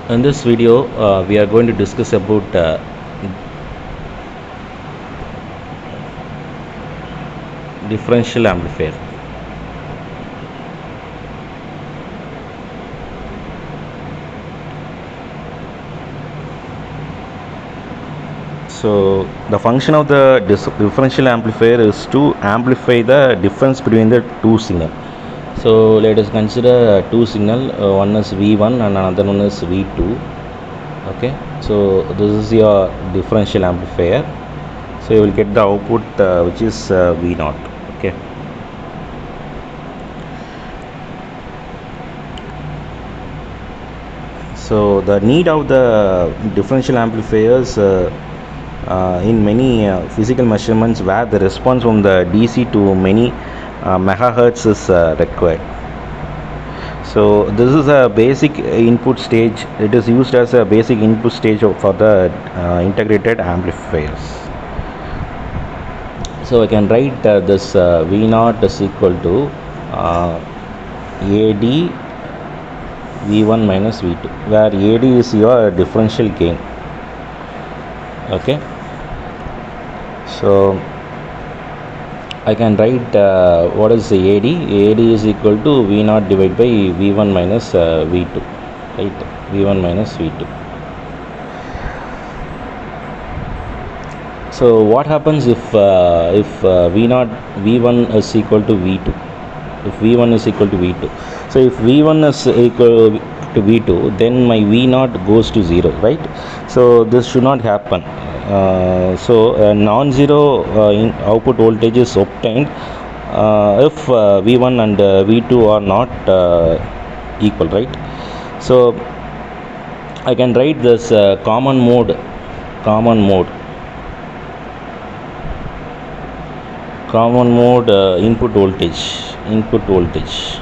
In this video, we are going to discuss about differential amplifier. So the function of the differential amplifier is to amplify the difference between the two signals. So let us consider two signal, one is V1 and another one is V2. Okay, so this is your differential amplifier. So you will get the output which is V0. Okay, so the need of the differential amplifiers in many physical measurements where the response from the DC to many megahertz is required. So this is a basic input stage. It is used as a basic input stage for the integrated amplifiers. So I can write this V0 is equal to AD V1 minus V2, where AD is your differential gain. Okay, so I can write what is the AD? AD is equal to V0 divided by V1 minus V2, right? V1 minus V2. So what happens if V1 is equal to V2? If V1 is equal to V2, so if V1 is equal to V2, then my V0 goes to 0, right? So this should not happen. So a non-zero output voltage is obtained if V1 and V2 are not equal, right? So I can write this common mode input voltage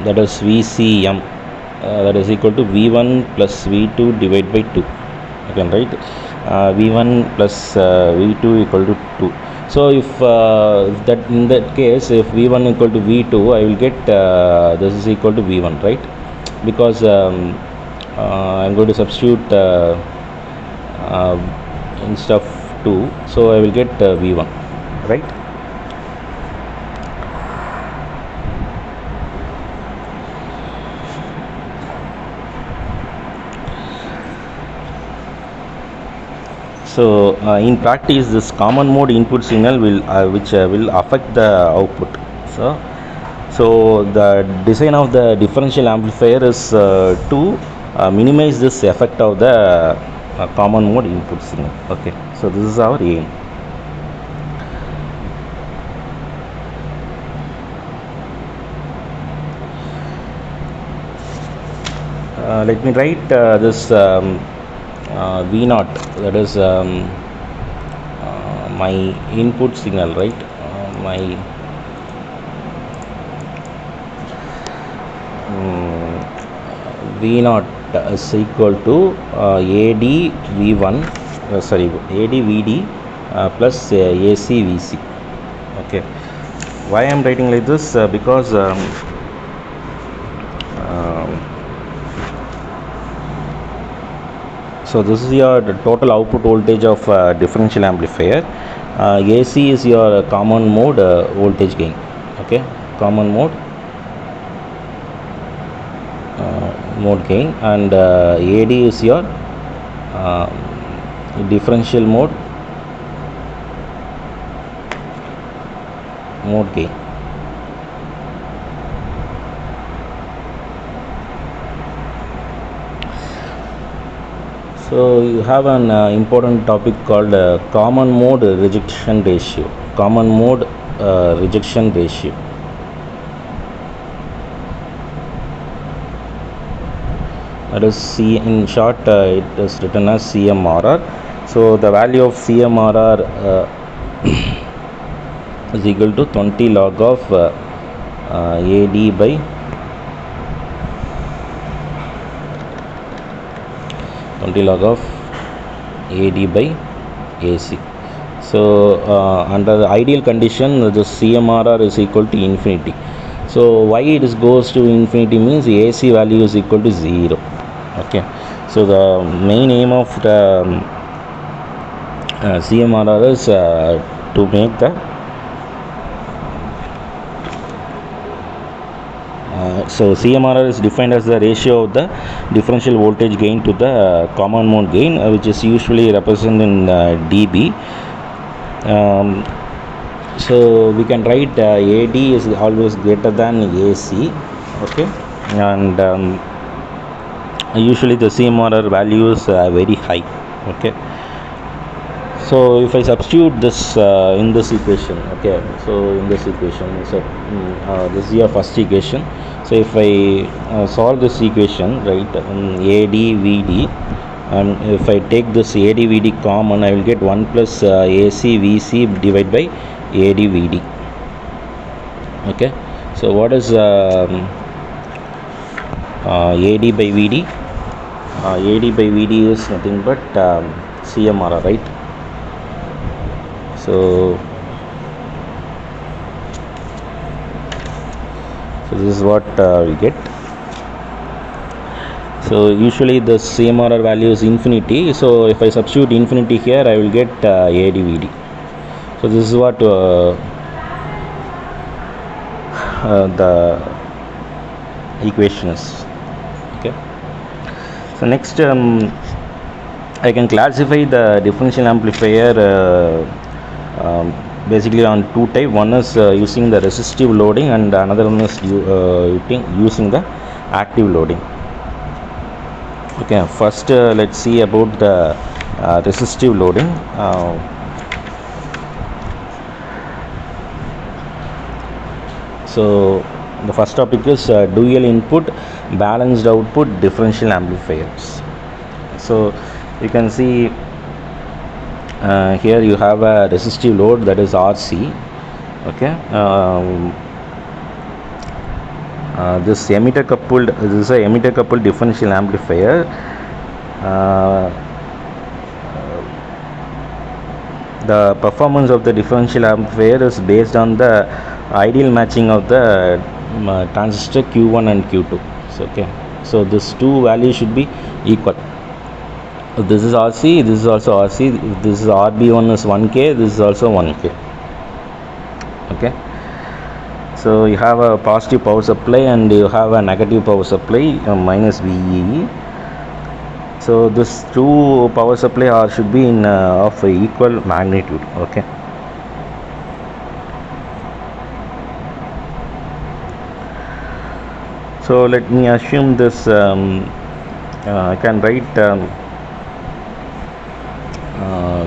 that is VCM, that is equal to V1 plus V2 divided by 2. I can write V1 plus V2 equal to 2. So if that in that case, if V1 equal to V2, I will get this is equal to V1, right? Because I'm going to substitute instead of 2, so I will get V1, right? So in practice, this common mode input signal will will affect the output. So the design of the differential amplifier is to minimize this effect of the common mode input signal. Okay, so this is our aim. Let me write this V0, that is my input signal, right? My V0 is equal to AD V1 AD VD plus AC VC. Okay, why I am writing like this? Because so this is your total output voltage of differential amplifier. AC is your common mode voltage gain. Okay, common mode gain, and AD is your differential mode gain. So you have an important topic called common mode rejection ratio. That is C, in short it is written as CMRR. So the value of CMRR is equal to 20 log of AD by 20 log of AD by AC. So under the ideal condition, the CMRR is equal to infinity. So why it is goes to infinity means AC value is equal to 0. Okay, so the main aim of the CMRR is to make the so CMRR is defined as the ratio of the differential voltage gain to the common mode gain, which is usually represented in dB. So we can write AD is always greater than AC. Okay, and usually the CMRR value is very high. Okay, so if I substitute this in this equation, okay, so in this equation, so this is your first equation. So if I solve this equation, right, ADVD, and if I take this ADVD common, I will get 1 plus ACVC divided by ADVD. Okay, so what is AD by VD? AD by VD is nothing but CMRR, right? So this is what we get. So usually the CMRR value is infinity, so if I substitute infinity here, I will get ADVD. So this is what the equation is. Okay, so next I can classify the differential amplifier basically on two types. One is using the resistive loading, and another one is using the active loading. Okay, first let's see about the resistive loading. So the first topic is dual input balanced output differential amplifiers. So you can see here you have a resistive load, that is RC. Okay, this emitter coupled, this is a emitter coupled differential amplifier. The performance of the differential amplifier is based on the ideal matching of the transistor Q1 and Q2. So, okay, so these two values should be equal. This is RC, this is also RC. If this is RB1 is 1K, this is also 1K. Okay, so you have a positive power supply and you have a negative power supply, minus VEE. So this two power supply should be in of equal magnitude. Okay, so let me assume this I can write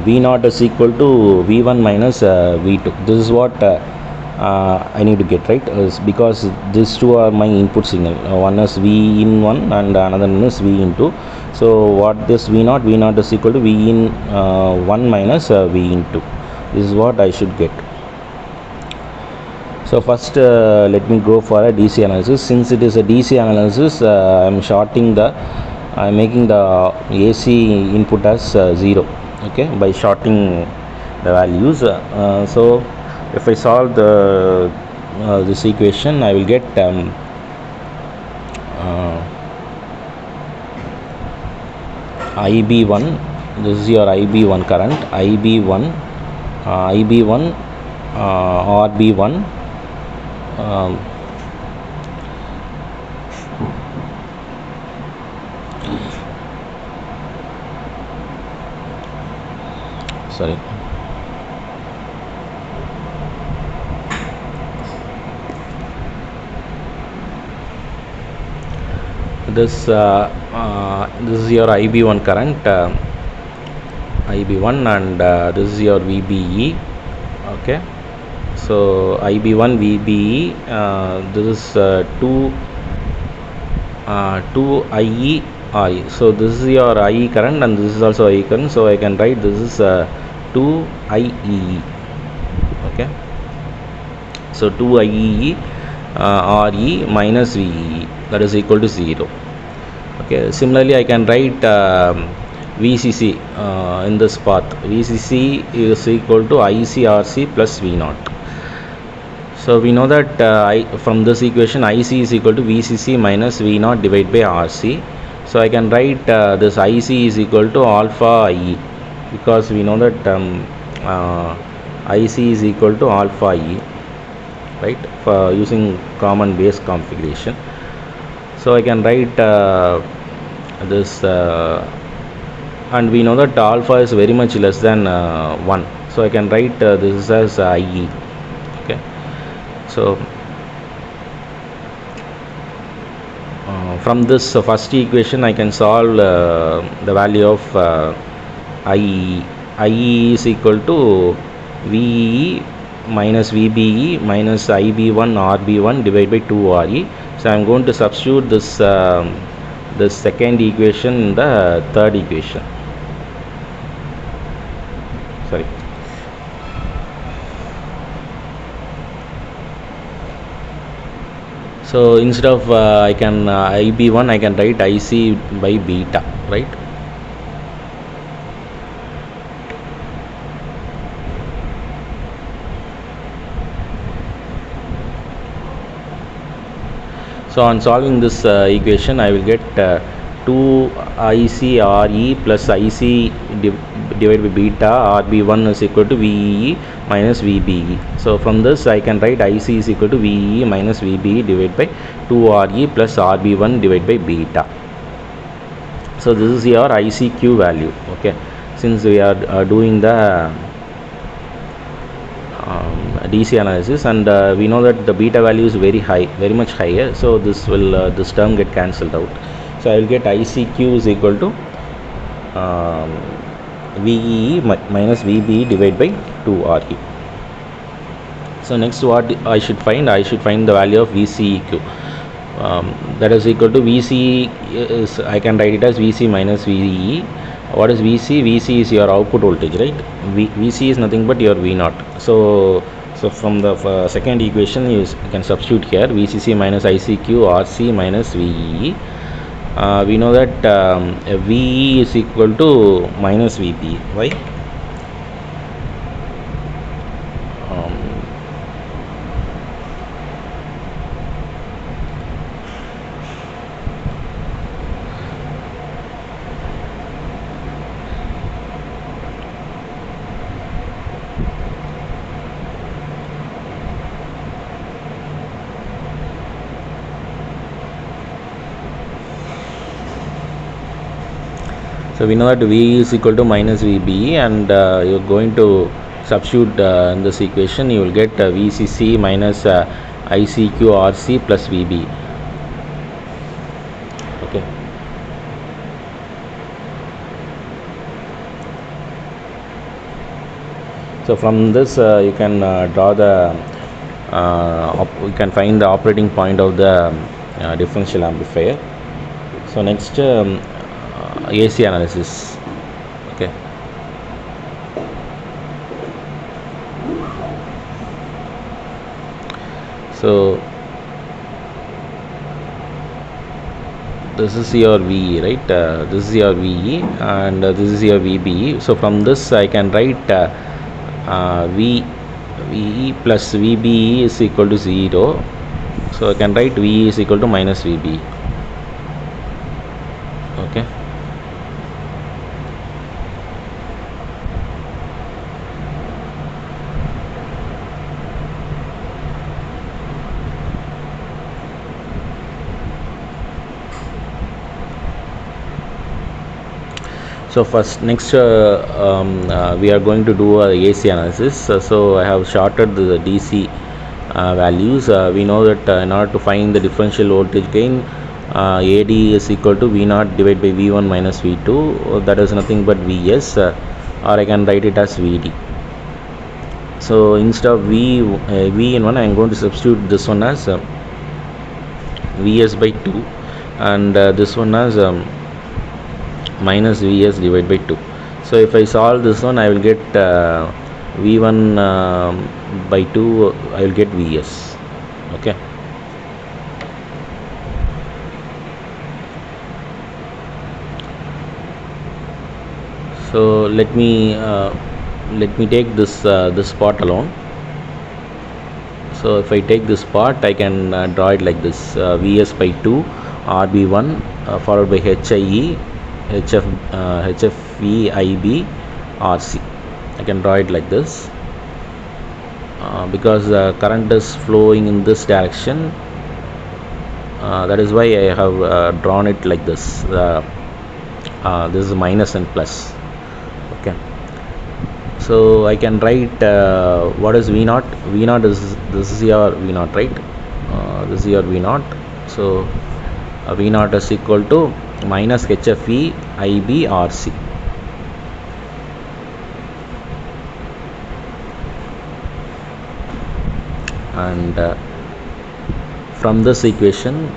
V0 is equal to V1 minus V2. This is what I need to get, right? Because these two are my input signal. One is V in 1 and another one is V in 2. So what this V0 is equal to V in 1 minus V in 2. This is what I should get. So first let me go for a DC analysis. Since it is a DC analysis, I am shorting the, I am making the AC input as 0. Okay, by shorting the values. So if I solve the this equation, I will get IB1. This is your IB1 current. IB1 RB1 sorry, this is your IB1 current, IB1, and this is your VBE. Okay, so IB1 VBE, this is 2 IE I. So this is your IE current and this is also IE current, so I can write this is 2 IEE. Okay, so 2 IEE RE minus VEE, that is equal to 0. Okay, similarly I can write VCC in this path. VCC is equal to ICRC plus V0. So we know that from this equation IC is equal to VCC minus V naught divided by RC. So I can write this IC is equal to alpha IE, because we know that IC is equal to alpha E, right, for using common base configuration. So I can write this and we know that alpha is very much less than 1, so I can write this as IE. Okay, so from this first equation I can solve the value of IE. IE is equal to VE minus VBE minus IB1 RB1 divided by 2RE. So I am going to substitute this this second equation in the third equation. Sorry. So instead of I can IB1, I can write IC by beta, right? So on solving this equation, I will get 2ICRE plus IC divided by beta RB1 is equal to VE minus VBE. So from this I can write IC is equal to VE minus VBE divided by 2RE plus RB1 divided by beta. So this is your ICQ value. Okay, since we are doing the DC analysis, and we know that the beta value is very high, very much higher, so this will this term get cancelled out. So I will get ICQ is equal to VE minus VBE divided by 2RE. So next what I should find? I should find the value of VCEQ. That is equal to VC is, I can write it as VC minus VE. What is VC? VC is your output voltage, right? VC is nothing but your V naught. So from the second equation you can substitute here VCC minus ICQ RC minus VE. We know that VE is equal to minus VB. Why? So we know that V is equal to minus VB, and you're going to substitute in this equation, you will get VCC minus ICQ RC plus VB. Okay. So from this you can draw the you can find the operating point of the differential amplifier. So next AC analysis. Okay. So this is your VE, right? This is your VE, and this is your VBE. So from this I can write VE plus VBE is equal to 0. So I can write VE is equal to minus VBE. Okay. So first next we are going to do a AC analysis. So I have shorted the DC values. We know that in order to find the differential voltage gain, AD is equal to V naught divided by V1 minus V2. That is nothing but Vs, or I can write it as Vd. So instead of V in 1, I am going to substitute this one as Vs by 2, and this one as minus Vs divided by 2. So if I solve this one, I will get V1 by 2, I will get Vs. Okay. So let me take this this part alone. So if I take this part, I can draw it like this: Vs by 2 Rb1 followed by HIE HFE IB RC. I can draw it like this because current is flowing in this direction. That is why I have drawn it like this. This is minus and plus. Okay. So I can write what is V naught. V naught is, this is your V naught, right? This is your V naught. So V naught is equal to minus HFE IB RC. And from this equation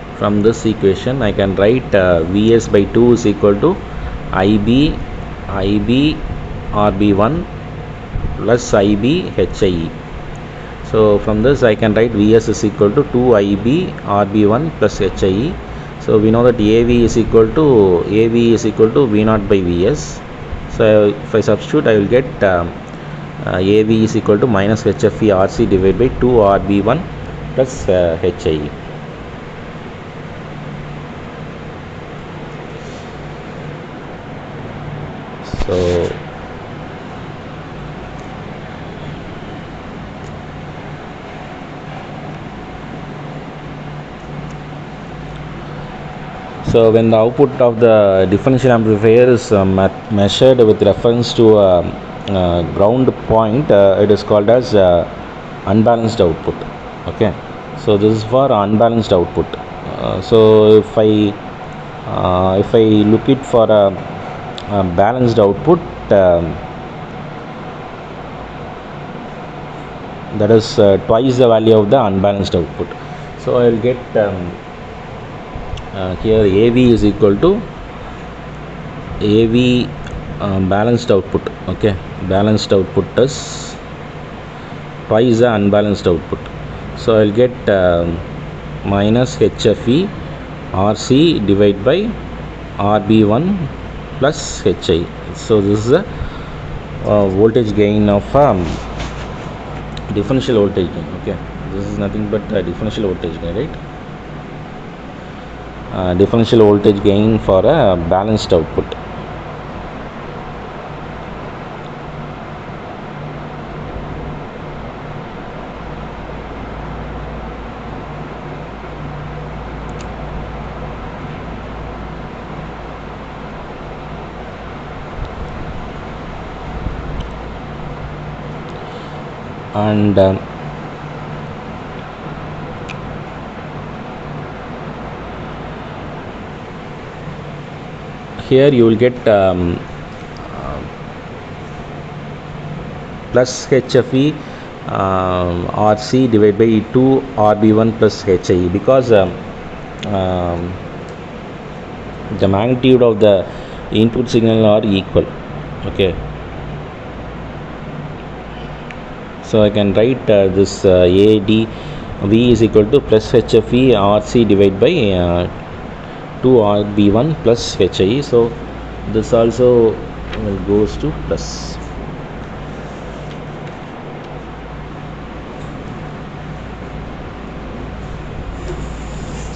I can write Vs by 2 is equal to IB RB1 plus IB HIE. So from this I can write Vs is equal to 2IB RB1 plus HIE. So we know that AV is equal to V naught by Vs. So if I substitute, I will get AV is equal to minus HFE RC divided by 2 RB1 plus HIE. So when the output of the differential amplifier is measured with reference to ground point, it is called as unbalanced output. Okay, so this is for unbalanced output. So if I look it for a balanced output, that is twice the value of the unbalanced output. So I will get here AV is equal to AV balanced output. Okay, balanced output is twice the unbalanced output. So I will get minus HFE RC divided by RB1 plus HI. So this is the voltage gain of differential voltage gain. Okay, this is nothing but differential voltage gain, right? Differential voltage gain for a balanced output. And here you will get plus HFE RC divided by 2 RB1 plus HIE, because the magnitude of the input signal are equal. Okay, so I can write this AD V is equal to plus HFE RC divided by 2 RB1 plus HIE. So this also goes to plus.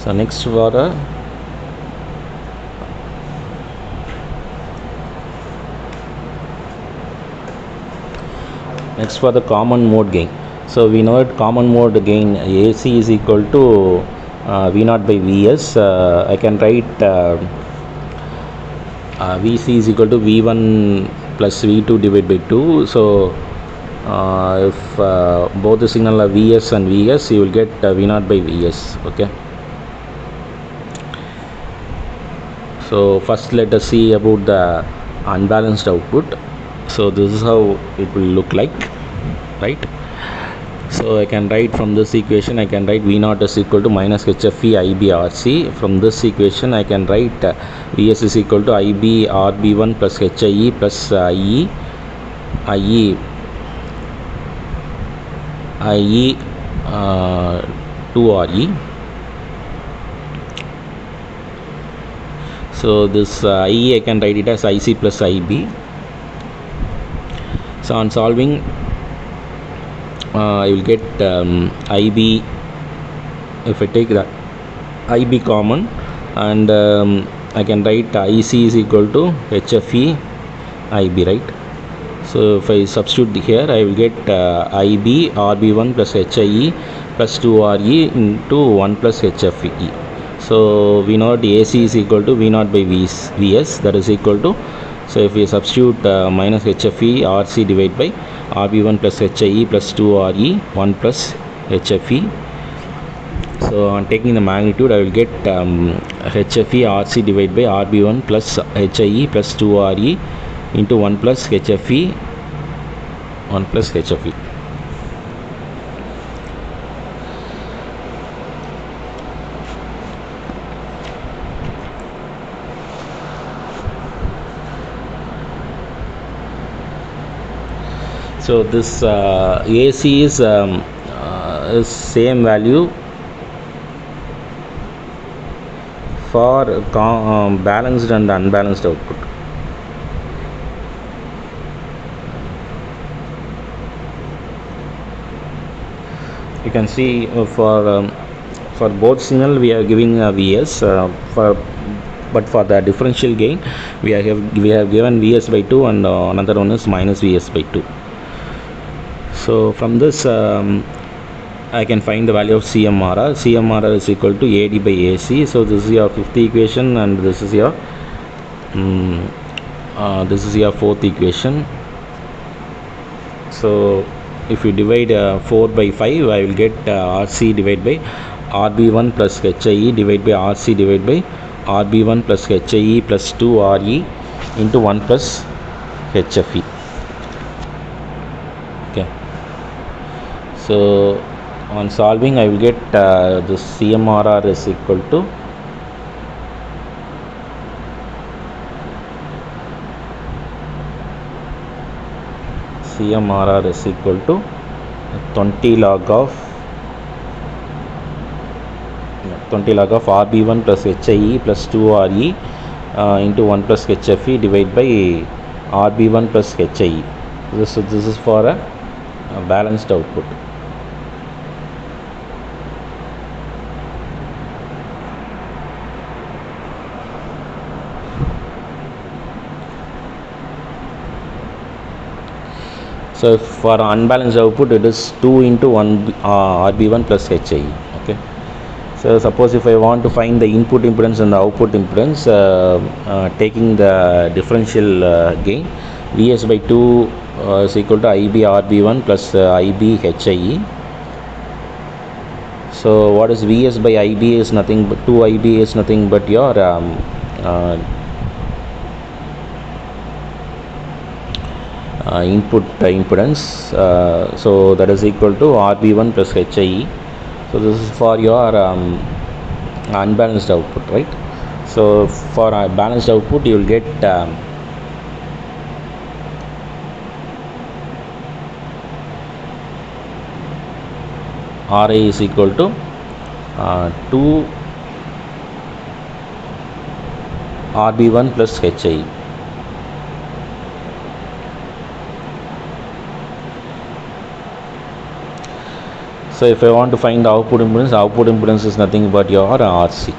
So next for the common mode gain. So we know that common mode gain AC is equal to V naught by Vs. I can write Vc is equal to V1 plus V2 divided by 2. So if both the signal are Vs and Vs, you will get V naught by Vs. Okay. So first let us see about the unbalanced output. So this is how it will look like, right? So I can write from this equation, I can write V naught is equal to minus HFE IB RC. From this equation I can write Vs is equal to IB RB1 plus HIE plus IE 2RE. So this IE I can write it as IC plus IB. So on solving, I will get IB. If I take the IB common, and I can write IC is equal to HFE IB, right? So if I substitute here, I will get IB RB1 plus HIE plus 2RE into 1 plus HFE. So we know the AC is equal to V0 by Vs, that is equal to, so if we substitute minus HFE RC divided by RB1 plus HIE plus 2RE 1 plus HFE. So on taking the magnitude, I will get HFE RC divided by RB1 plus HIE plus 2RE into 1 plus HFE 1 plus HFE. So this AC is same value for balanced and unbalanced output. You can see for both signal we are giving Vs, but for the differential gain we have given Vs by 2, and another one is minus Vs by 2. So from this I can find the value of CMRR. CMRR is equal to AD by AC. So this is your fifth equation, and this is your fourth equation. So if you divide 4 by 5, I will get RC divided by RB1 plus HIE divided by RC divided by RB1 plus HIE plus 2RE into 1 plus HFE. Okay. So on solving, I will get this CMRR is equal to CMRR is equal to 20 log of RB1 plus HIE plus 2RE into 1 plus HFE divided by RB1 plus HIE. This is for a balanced output. So for unbalanced output, it is 2 into 1 RB1 plus HIE. Okay. So suppose if I want to find the input impedance and the output impedance, taking the differential gain, Vs by 2 is equal to IB RB1 plus IB HIE. So what is Vs by IB is nothing but 2IB is nothing but your input impedance, so that is equal to RB1 plus HIE. So this is for your unbalanced output, right? So for a balanced output, you will get RA is equal to 2 RB1 plus HIE. So if I want to find the output impedance is nothing but your RC.